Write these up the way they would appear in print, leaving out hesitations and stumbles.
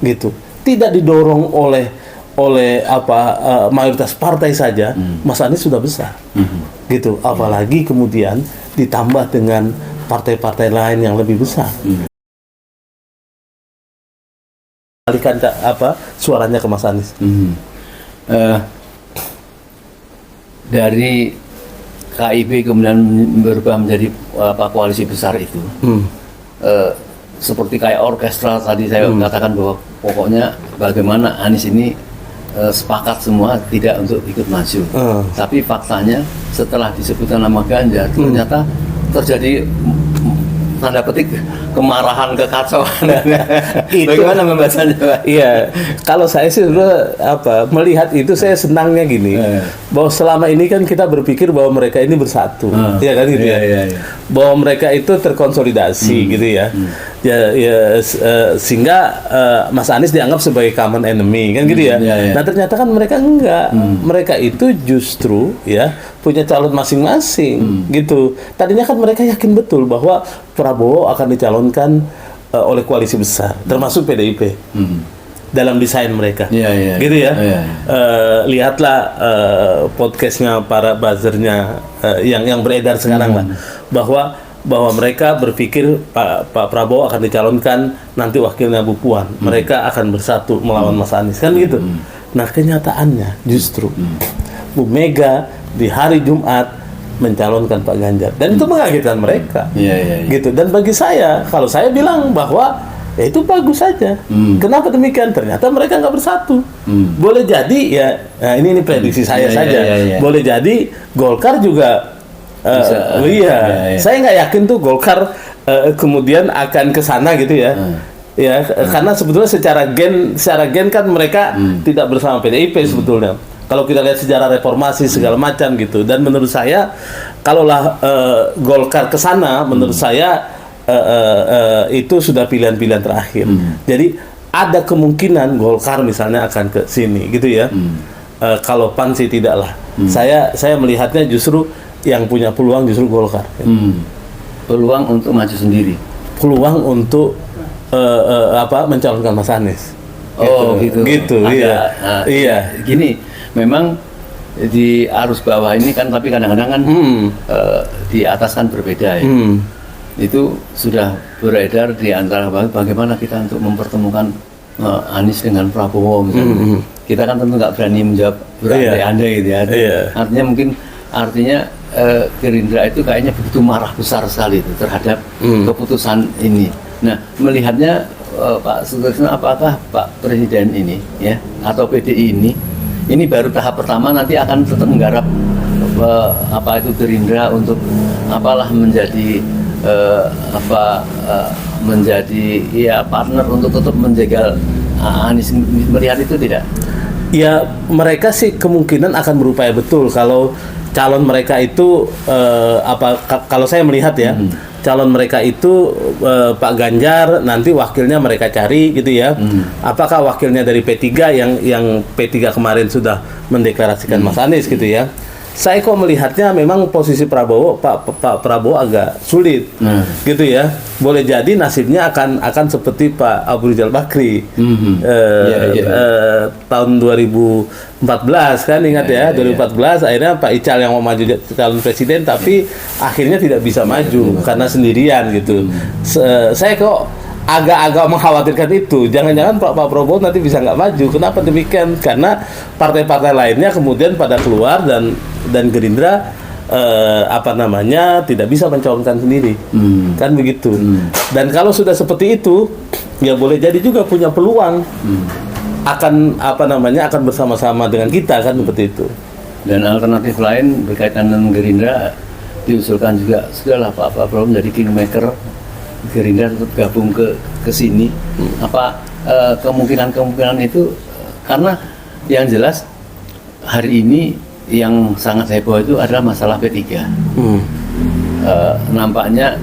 gitu. Tidak didorong oleh mayoritas partai saja, Mas Anies sudah besar, gitu. Apalagi kemudian ditambah dengan partai-partai lain yang lebih besar. Alihkan suaranya ke Mas Anies. Dari KIB kemudian berubah menjadi koalisi besar itu, seperti kayak orkestra tadi saya katakan bahwa pokoknya bagaimana Anies ini sepakat semua tidak untuk ikut maju. Tapi faktanya setelah disebutkan nama Ganjar, ternyata terjadi tanda petik kemarahan, kekacauan. Bagaimana membacanya, Pak? Iya, kalau saya sih melihat itu, saya senangnya gini, bahwa selama ini kan kita berpikir bahwa mereka ini bersatu, ya kan gitu ya. Bahwa mereka itu terkonsolidasi gitu ya. Sehingga Mas Anies dianggap sebagai common enemy kan gitu ya. Nah ternyata kan mereka enggak, mereka itu justru ya punya calon masing-masing gitu. Tadinya kan mereka yakin betul bahwa Prabowo akan dicalonkan oleh koalisi besar, termasuk PDIP dalam desain mereka, gitu ya. Lihatlah podcastnya para buzzernya yang beredar sekarang lah, bahwa mereka berpikir Pak Prabowo akan dicalonkan, nanti wakilnya Bu Puan, mereka akan bersatu melawan Mas Anies kan gitu. Nah kenyataannya justru Bu Mega di hari Jumat mencalonkan Pak Ganjar, dan itu mengagetkan mereka, gitu. Dan bagi saya, kalau saya bilang bahwa ya itu bagus saja. Kenapa demikian? Ternyata mereka nggak bersatu. Boleh jadi ya, nah ini prediksi saya saja. Boleh jadi Golkar juga, saya nggak yakin tuh Golkar kemudian akan ke sana gitu ya. Ya, karena sebetulnya secara gen kan mereka tidak bersama PDIP sebetulnya. Kalau kita lihat sejarah reformasi segala macam gitu, dan menurut saya kalaulah Golkar ke sana, menurut saya itu sudah pilihan-pilihan terakhir. Jadi ada kemungkinan Golkar misalnya akan ke sini gitu ya. Kalau PAN sih tidaklah. Saya melihatnya justru yang punya peluang justru Golkar. Peluang untuk maju sendiri. Peluang untuk mencalonkan Mas Anies. Gitu. Iya. Gini, memang di arus bawah ini kan, tapi kadang-kadang kan di atas kan berbeda ya. Itu sudah beredar di antara bagaimana kita untuk mempertemukan Anies dengan Prabowo misalnya. Kita kan tentu nggak berani menjawab berandai-andai gitu ya. Artinya Gerindra itu kayaknya begitu marah besar sekali itu terhadap keputusan ini. Nah, melihatnya Pak Sutrisno, apakah Pak Presiden ini ya atau PDI ini baru tahap pertama, nanti akan tetap menggarap Gerindra untuk menjadi menjadi partner untuk tetap menjaga Anies, melihat itu tidak? Ya, mereka sih kemungkinan akan berupaya betul kalau calon mereka itu kalau saya melihat ya, calon mereka itu Pak Ganjar, nanti wakilnya mereka cari gitu ya. Apakah wakilnya dari P3 yang P3 kemarin sudah mendeklarasikan Mas Anies gitu ya. Saya kok melihatnya memang posisi Pak Prabowo agak sulit, gitu ya. Boleh jadi nasibnya akan seperti Pak Abu Rizal Bakri tahun 2014 kan, ingat ya, 2014 akhirnya Pak Ical yang mau maju calon presiden, tapi akhirnya tidak bisa maju karena sendirian gitu. Saya kok agak mengkhawatirkan itu. Jangan-jangan Pak Prabowo nanti bisa nggak maju. Kenapa demikian? Karena partai-partai lainnya kemudian pada keluar dan Gerindra tidak bisa mencalonkan sendiri. Kan begitu. Dan kalau sudah seperti itu, ya boleh jadi juga punya peluang akan bersama-sama dengan kita, kan seperti itu. Dan alternatif lain berkaitan dengan Gerindra diusulkan juga, sudahlah Pak Prabowo menjadi kingmaker, Gerindra tetap gabung ke sini. Kemungkinan itu, karena yang jelas hari ini yang sangat heboh itu adalah masalah P3. Nampaknya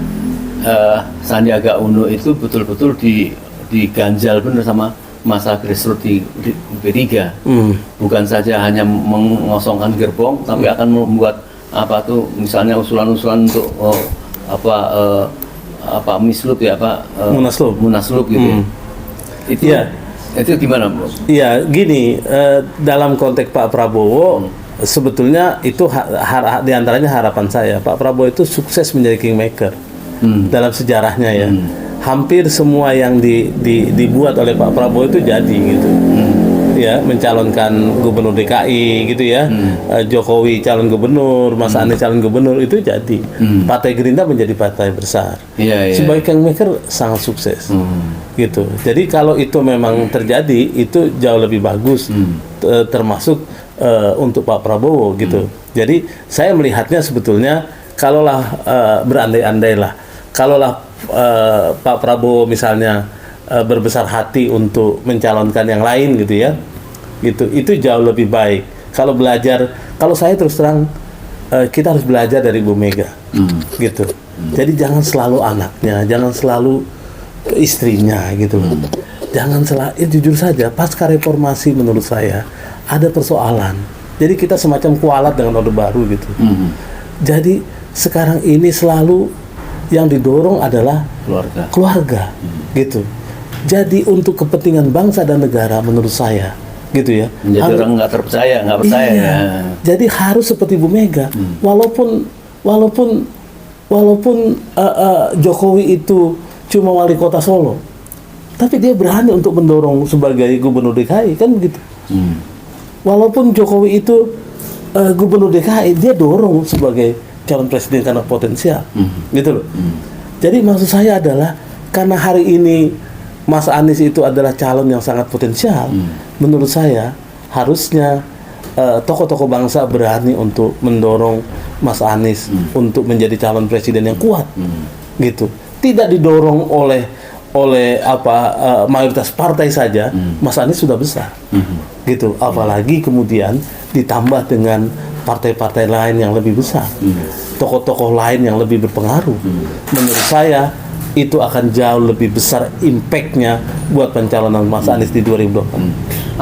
Sandiaga Uno itu betul-betul diganjal benar sama masalah grassroots di P3. Bukan saja hanya mengosongkan gerbong, tapi akan membuat misalnya usulan-usulan untuk Munaslup Munaslup gitu. Itu Itu gimana, Bro? Iya, gini, dalam konteks Pak Prabowo, sebetulnya itu diantaranya harapan saya. Pak Prabowo itu sukses menjadi kingmaker dalam sejarahnya ya. Hampir semua yang dibuat oleh Pak Prabowo itu jadi gitu. Ya, mencalonkan gubernur DKI gitu ya. Jokowi calon gubernur, Mas Anies calon gubernur itu jadi. Partai Gerindra menjadi partai besar. Iya. Sebagai kingmaker sangat sukses. Gitu. Jadi kalau itu memang terjadi itu jauh lebih bagus termasuk untuk Pak Prabowo gitu. Jadi saya melihatnya sebetulnya kalaulah berandai-andai lah, kalaulah Pak Prabowo misalnya berbesar hati untuk mencalonkan yang lain gitu ya, gitu, itu jauh lebih baik. Kalau saya terus terang kita harus belajar dari Bu Mega, gitu. Jadi jangan selalu anaknya, jangan selalu istrinya gitu loh. Jangan jujur saja, pasca reformasi menurut saya ada persoalan. Jadi kita semacam kualat dengan Orde Baru gitu. Jadi sekarang ini selalu yang didorong adalah keluarga gitu. Jadi untuk kepentingan bangsa dan negara menurut saya gitu ya. Menjadi orang nggak percaya iya. ya. Jadi harus seperti Bu Mega. Walaupun Jokowi itu cuma wali kota Solo, tapi dia berani untuk mendorong sebagai gubernur DKI kan begitu. Walaupun Jokowi itu gubernur DKI, dia dorong sebagai calon presiden karena potensial, gitu loh. Jadi maksud saya adalah karena hari ini Mas Anies itu adalah calon yang sangat potensial, menurut saya harusnya tokoh-tokoh bangsa berani untuk mendorong Mas Anies untuk menjadi calon presiden yang kuat, gitu. Tidak didorong oleh mayoritas partai saja, Mas Anies sudah besar, gitu. Apalagi kemudian ditambah dengan partai-partai lain yang lebih besar, tokoh-tokoh lain yang lebih berpengaruh. Menurut saya itu akan jauh lebih besar impact-nya buat pencalonan Mas Anies di 2024.